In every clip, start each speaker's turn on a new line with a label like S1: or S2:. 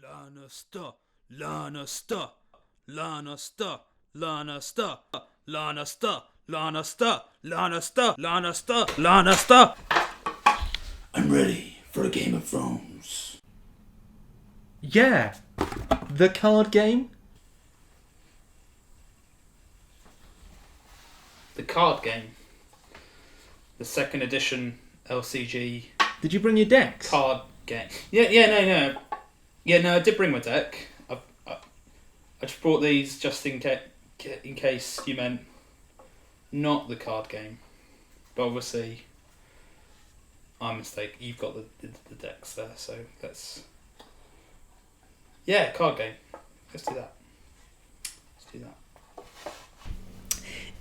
S1: Lannister, Lannister, Lannister, Lannister, Lannister, Lannister, Lannister, Lannister, Lannister. I'm ready for a Game of Thrones.
S2: Yeah, the card game.
S1: The card game. The second edition LCG
S2: Did you bring your decks?
S1: card game. No. Yeah, no, I did bring my deck. I just brought these just in case you meant not the card game. But obviously, I'm mistaken. You've got the decks there, so let's... Yeah, card game. Let's do that.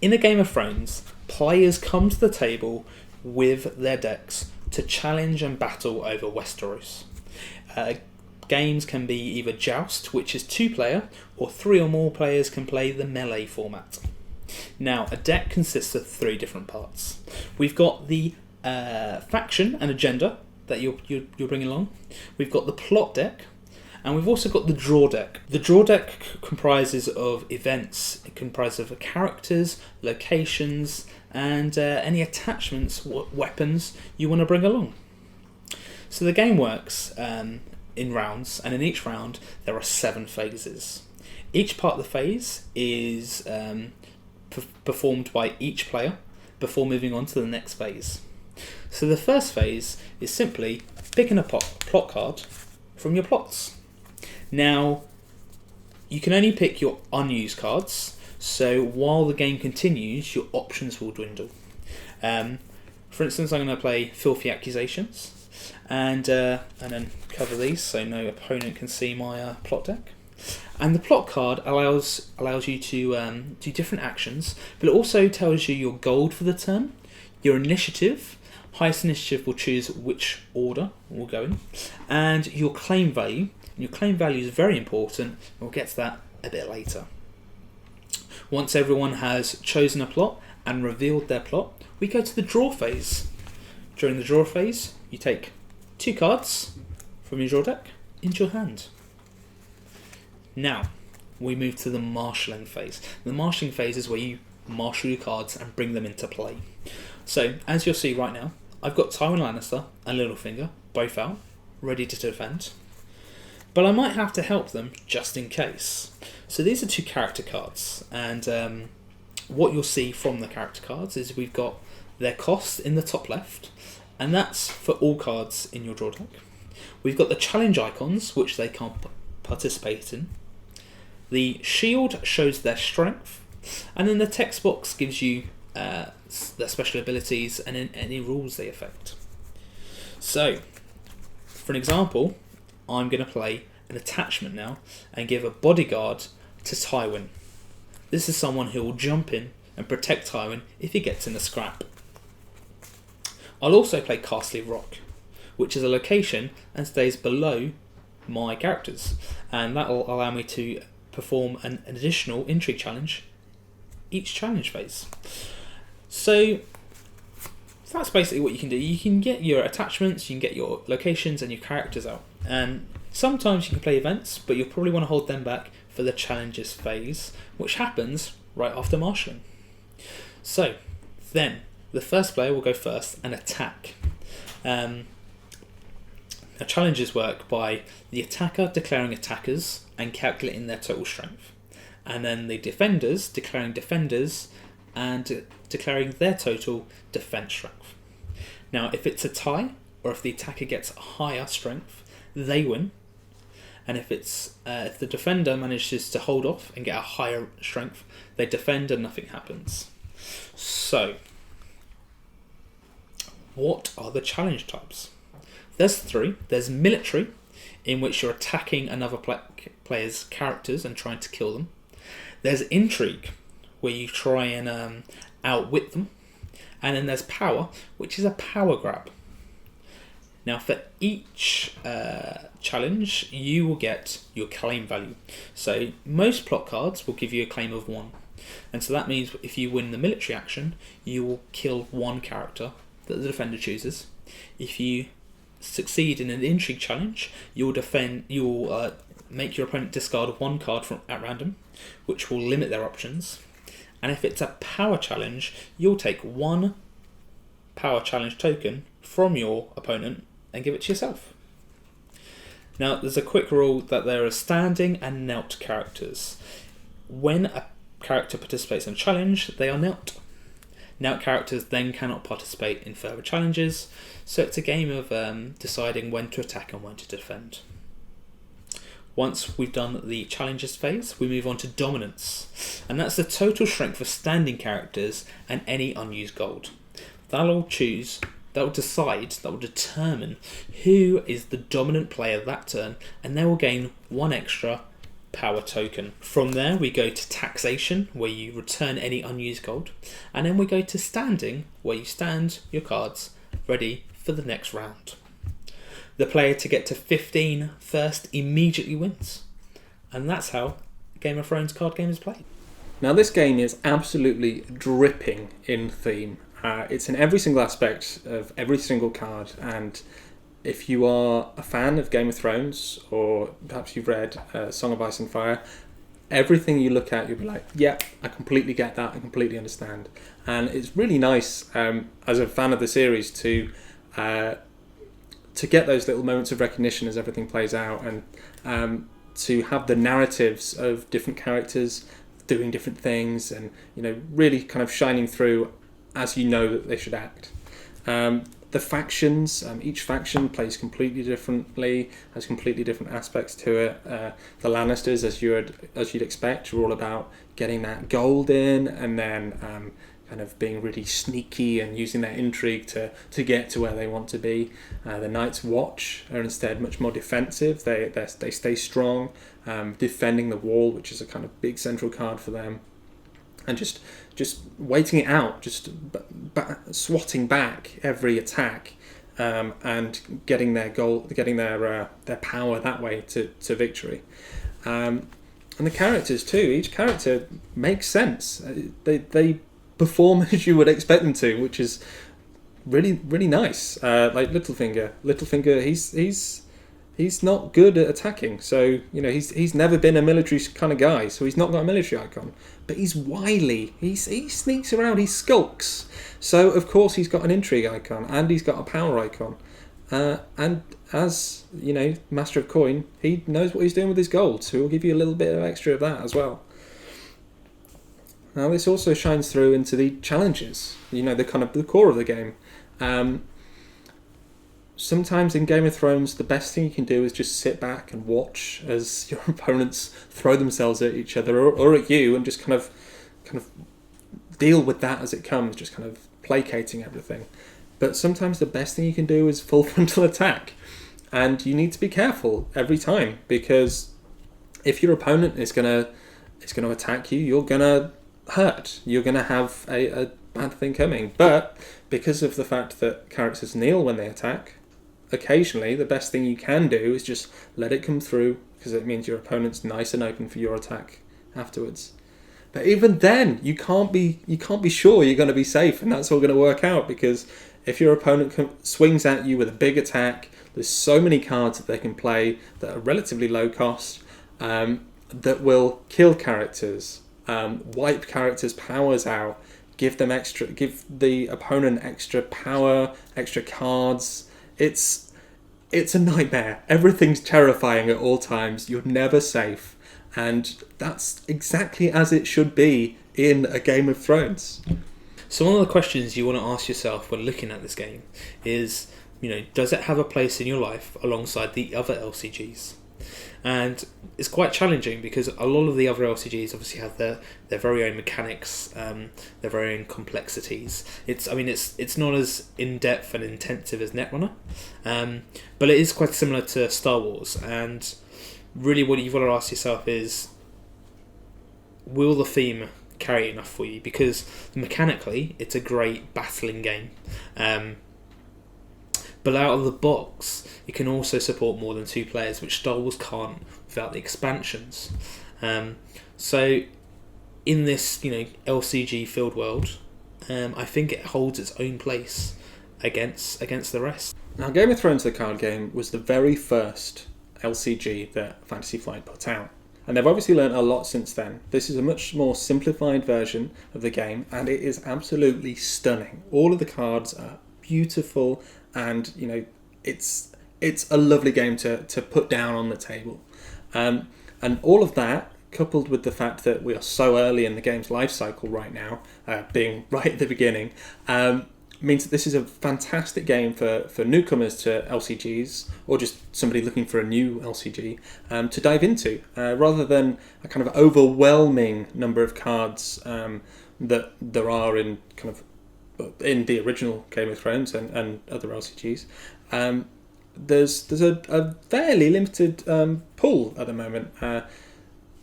S2: In a Game of Thrones, players come to the table with their decks to challenge and battle over Westeros. Games can be either joust, which is 2-player, or 3 or more players can play the melee format. Now, a deck consists of 3 different parts. We've got the faction and agenda that you're bringing along. We've got the plot deck, and we've also got the draw deck. The draw deck comprises of events. It comprises of characters, locations, and any attachments, weapons you want to bring along. So the game works in rounds, and in each round there are 7 phases. Each part of the phase is performed by each player before moving on to the next phase. So the first phase is simply picking a plot card from your plots. Now, you can only pick your unused cards, so while the game continues, your options will dwindle. For instance, I'm going to play Filthy Accusations, and then cover these so no opponent can see my plot deck. And the plot card allows you to do different actions, but it also tells you your gold for the turn, your initiative. Highest initiative will choose which order we'll go in, and your claim value. Your claim value is very important, and we'll get to that a bit later. Once everyone has chosen a plot and revealed their plot, we go to the draw phase. During the draw phase, you take 2 cards from your draw deck into your hand. Now, we move to the marshalling phase. The marshalling phase is where you marshal your cards and bring them into play. So, as you'll see right now, I've got Tywin Lannister and Littlefinger, both out, ready to defend. But I might have to help them just in case. So these are 2 character cards, and what you'll see from the character cards is we've got their cost in the top left, and that's for all cards in your draw deck. We've got the challenge icons, which they can't participate in. The shield shows their strength, and then the text box gives you their special abilities and any rules they affect. So, for an example, I'm going to play an attachment now and give a bodyguard to Tywin. This is someone who will jump in and protect Tywin if he gets in a scrap. I'll also play Castle Rock, which is a location and stays below my characters, and that will allow me to perform an additional intrigue challenge each challenge phase. So that's basically what you can do. You can get your attachments, you can get your locations and your characters out, and sometimes you can play events, but you'll probably want to hold them back for the challenges phase, which happens right after marshalling. So then the first player will go first and attack. Now, challenges work by the attacker declaring attackers and calculating their total strength, and then the defenders declaring defenders and declaring their total defense strength. Now, if it's a tie, or if the attacker gets higher strength, they win. And if the defender manages to hold off and get a higher strength, they defend and nothing happens. So, what are the challenge types? There's 3. There's military, in which you're attacking another player's characters and trying to kill them. There's intrigue, where you try and outwit them. And then there's power, which is a power grab. Now, for each challenge, you will get your claim value. So most plot cards will give you a claim of 1. And so that means if you win the military action, you will kill 1 character that the defender chooses. If you succeed in an intrigue challenge, you'll make your opponent discard one card at random, which will limit their options. And if it's a power challenge, you'll take one power challenge token from your opponent and give it to yourself. Now, there's a quick rule that there are standing and knelt characters. When a character participates in a challenge, they are knelt. Knelt characters then cannot participate in further challenges, so it's a game of deciding when to attack and when to defend. Once we've done the challenges phase, we move on to dominance, and that's the total strength of standing characters and any unused gold. That will determine who is the dominant player that turn, and they will gain one extra power token. From there we go to taxation, where you return any unused gold, and then we go to standing, where you stand your cards ready for the next round. The player to get to 15 first immediately wins. And that's how Game of Thrones card game is played.
S3: Now this game is absolutely dripping in theme. It's in every single aspect of every single card, and if you are a fan of Game of Thrones, or perhaps you've read Song of Ice and Fire, everything you look at, you'll be like, yeah, I completely get that, I completely understand. And it's really nice, as a fan of the series, to get those little moments of recognition as everything plays out, and to have the narratives of different characters doing different things, and really kind of shining through as you know that they should act. The factions, each faction plays completely differently, has completely different aspects to it. The Lannisters, as you'd expect, are all about getting that gold in, and then kind of being really sneaky and using their intrigue to get to where they want to be. The Night's Watch are instead much more defensive. They stay strong, defending the wall, which is a kind of big central card for them, and just waiting it out, just swatting back every attack, and getting their goal, getting their power that way to victory. And the characters too. Each character makes sense. They perform as you would expect them to, which is really really nice. Like Littlefinger, he's not good at attacking, so he's never been a military kind of guy, so he's not got a military icon. But he's wily. He sneaks around. He skulks. So of course he's got an intrigue icon, and he's got a power icon. And as Master of Coin, he knows what he's doing with his gold, so he'll give you a little bit of extra of that as well. Now this also shines through into the challenges, the kind of the core of the game. Sometimes in Game of Thrones, the best thing you can do is just sit back and watch as your opponents throw themselves at each other or at you, and just kind of deal with that as it comes, just kind of placating everything. But sometimes the best thing you can do is full frontal attack, and you need to be careful every time, because if your opponent is gonna attack you, you're gonna hurt. You're gonna have a bad thing coming. But because of the fact that characters kneel when they attack, occasionally the best thing you can do is just let it come through, because it means your opponent's nice and open for your attack afterwards. But even then, you can't be sure you're going to be safe and that's all going to work out, because if your opponent swings at you with a big attack, there's so many cards that they can play that are relatively low cost, that will kill characters, wipe characters' powers out, give the opponent extra power, extra cards. It's a nightmare. Everything's terrifying at all times. You're never safe. And that's exactly as it should be in a Game of Thrones.
S2: So one of the questions you want to ask yourself when looking at this game is, does it have a place in your life alongside the other LCGs? And it's quite challenging, because a lot of the other LCGs obviously have their very own mechanics, their very own complexities. It's not as in-depth and intensive as Netrunner, but it is quite similar to Star Wars. And really what you've got to ask yourself is, will the theme carry enough for you? Because mechanically it's a great battling game, but out of the box it can also support more than 2 players, which Star Wars can't without the expansions. So in this LCG filled world, I think it holds its own place against the rest.
S3: Now, Game of Thrones, the card game, was the very first LCG that Fantasy Flight put out. And they've obviously learned a lot since then. This is a much more simplified version of the game, and it is absolutely stunning. All of the cards are beautiful, and it's a lovely game to put down on the table. And all of that, coupled with the fact that we are so early in the game's life cycle right now, being right at the beginning, means that this is a fantastic game for newcomers to LCGs, or just somebody looking for a new LCG to dive into, rather than a kind of overwhelming number of cards that there are in the original Game of Thrones and other LCGs. There's a fairly limited pool at the moment,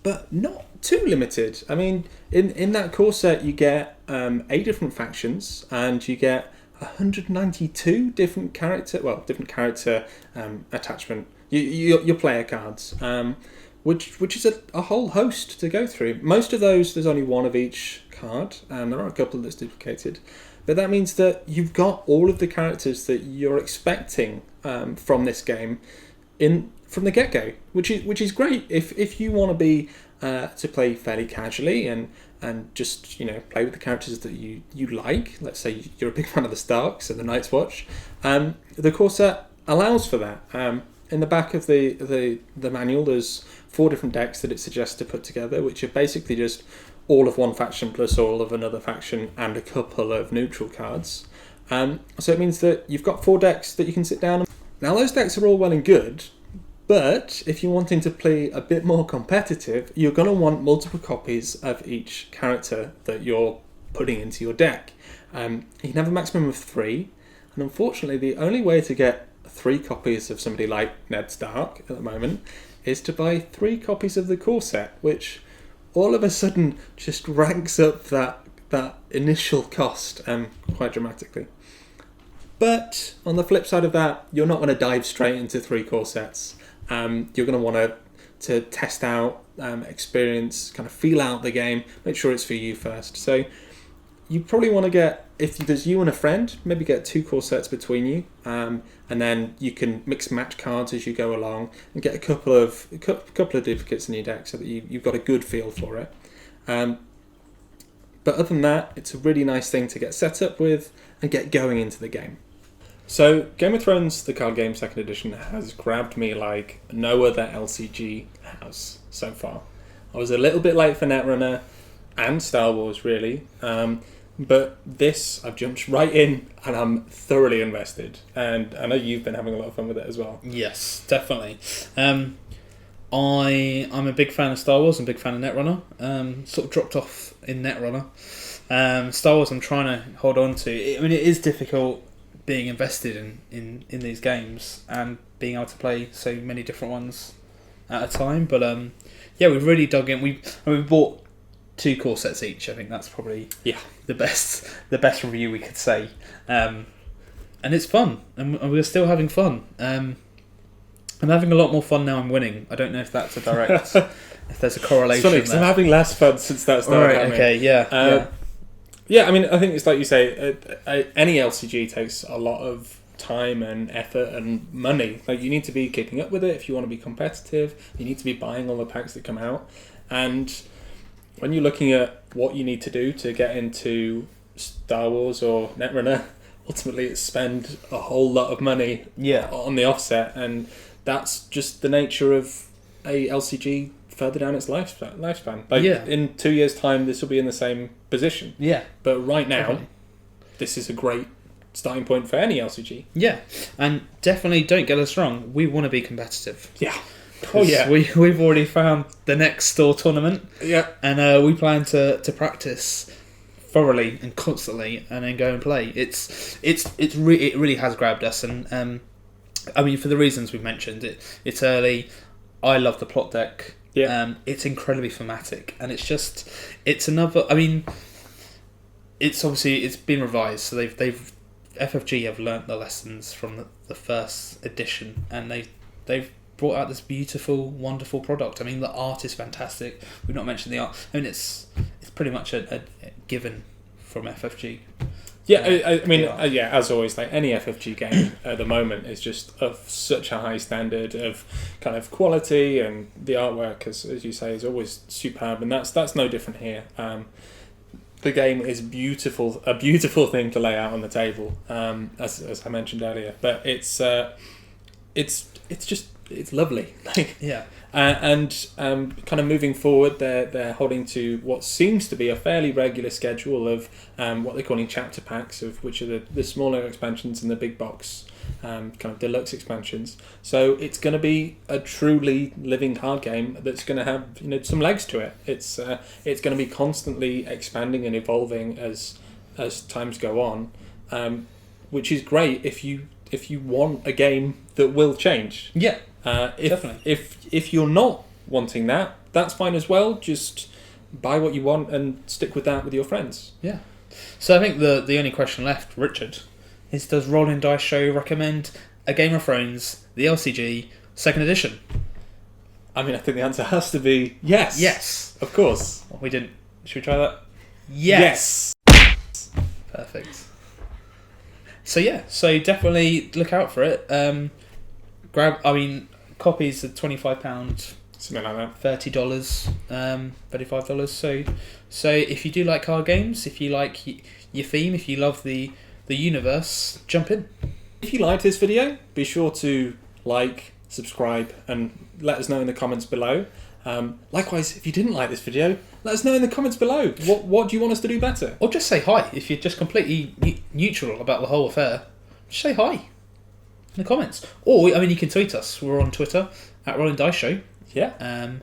S3: but not too limited. I mean, in that core set you get 8 different factions, and you get 192 different character attachment, your player cards, which is a whole host to go through. Most of those, there's only one of each card, and there are a couple that's duplicated. But that means that you've got all of the characters that you're expecting from this game from the get-go, which is great. If you want to be to play fairly casually and just play with the characters that you like, let's say you're a big fan of the Starks and the Night's Watch, the core set allows for that. In the back of the manual, there's 4 different decks that it suggests to put together, which are basically just all of one faction plus all of another faction and a couple of neutral cards. So it means that you've got 4 decks that you can sit down and... Now, those decks are all well and good, but if you're wanting to play a bit more competitive, you're going to want multiple copies of each character that you're putting into your deck. You can have a maximum of 3, and unfortunately the only way to get 3 copies of somebody like Ned Stark at the moment is to buy 3 copies of the core set, which all of a sudden just ranks up that initial cost quite dramatically. But on the flip side of that, you're not going to dive straight into 3 core sets. You're going to want to test out, experience, kind of feel out the game, make sure it's for you first. So you probably want to get, if there's you and a friend, maybe get 2 core sets between you, and then you can mix and match cards as you go along and get a couple of duplicates in your deck so that you've got a good feel for it. But other than that, it's a really nice thing to get set up with and get going into the game. So, Game of Thrones, the card game 2nd edition, has grabbed me like no other LCG has so far. I was a little bit late for Netrunner and Star Wars, really, but this, I've jumped right in and I'm thoroughly invested. And I know you've been having a lot of fun with it as well.
S2: Yes, definitely. I'm a big fan of Star Wars and big fan of Netrunner. Sort of dropped off in Netrunner. Star Wars I'm trying to hold on to. I mean, it is difficult being invested in these games and being able to play so many different ones at a time, but we've really dug in. We bought 2 core sets each. I think that's probably the best review we could say, and it's fun, and we're still having fun. I'm having a lot more fun now I'm winning. I don't know if that's a direct if there's a correlation.
S3: It's funny because I'm having less fun since that started.
S2: Right, okay, yeah.
S3: Yeah, I mean, I think it's like you say, any LCG takes a lot of time and effort and money. Like, you need to be keeping up with it if you want to be competitive. You need to be buying all the packs that come out. And when you're looking at what you need to do to get into Star Wars or Netrunner, ultimately it's spend a whole lot of money on the offset. And that's just the nature of a LCG further down its lifespan. Like, in 2 years' time, this will be in the same position.
S2: Yeah.
S3: But right now, this is a great starting point for any LCG.
S2: Yeah. And definitely, don't get us wrong, we want to be competitive.
S3: Yeah.
S2: Oh, yeah. We've already found the next store tournament.
S3: Yeah.
S2: And we plan to practice thoroughly and constantly and then go and play. It really has grabbed us. And, I mean, for the reasons we've mentioned, it's early. I love the plot deck.
S3: Yeah.
S2: It's incredibly thematic, and it's another. I mean, it's been revised, so they've FFG have learnt the lessons from the first edition, and they've brought out this beautiful, wonderful product. I mean, the art is fantastic. We've not mentioned the art. I mean, it's pretty much a given from FFG.
S3: Yeah, I mean,
S2: Yeah.
S3: yeah, as always, like any FFG game at the moment is just of such a high standard of kind of quality, and the artwork, as you say, is always superb, and that's no different here. The game is beautiful, a beautiful thing to lay out on the table, as I mentioned earlier. But it's lovely. Like,
S2: Yeah.
S3: and kind of moving forward, they're holding to what seems to be a fairly regular schedule of what they're calling chapter packs, of which are the smaller expansions and the big box kind of deluxe expansions. So it's going to be a truly living card game that's going to have some legs to it. It's going to be constantly expanding and evolving as times go on, which is great if you want a game that will change.
S2: Yeah.
S3: Definitely. If you're not wanting that, that's fine as well. Just buy what you want and stick with that with your friends.
S2: Yeah. So I think the only question left, Richard, is does Rolling Dice Show recommend a Game of Thrones, the LCG, 2nd edition?
S3: I mean, I think the answer has to be yes.
S2: Yes.
S3: Of course.
S2: We didn't. Should we try that?
S3: Yes.
S2: Perfect. So definitely look out for it. Copies are £25,
S3: Something like that.
S2: $30, $35. So if you do like card games, if you like your theme, if you love the universe, jump in.
S3: If you liked this video, be sure to like, subscribe, and let us know in the comments below. Likewise, if you didn't like this video, let us know in the comments below. What do you want us to do better?
S2: Or just say hi. If you're just completely neutral about the whole affair, just say hi in the comments. Or, you can tweet us. We're on Twitter, at Rolling Dice Show.
S3: Yeah.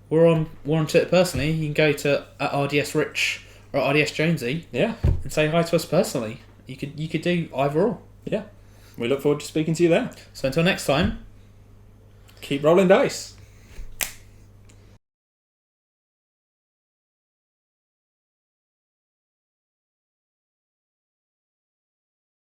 S2: We're on Twitter personally. You can go to at RDS Rich or RDS Jonesy.
S3: Yeah.
S2: And say hi to us personally. You could do either or.
S3: Yeah. We look forward to speaking to you there.
S2: So until next time,
S3: keep rolling dice.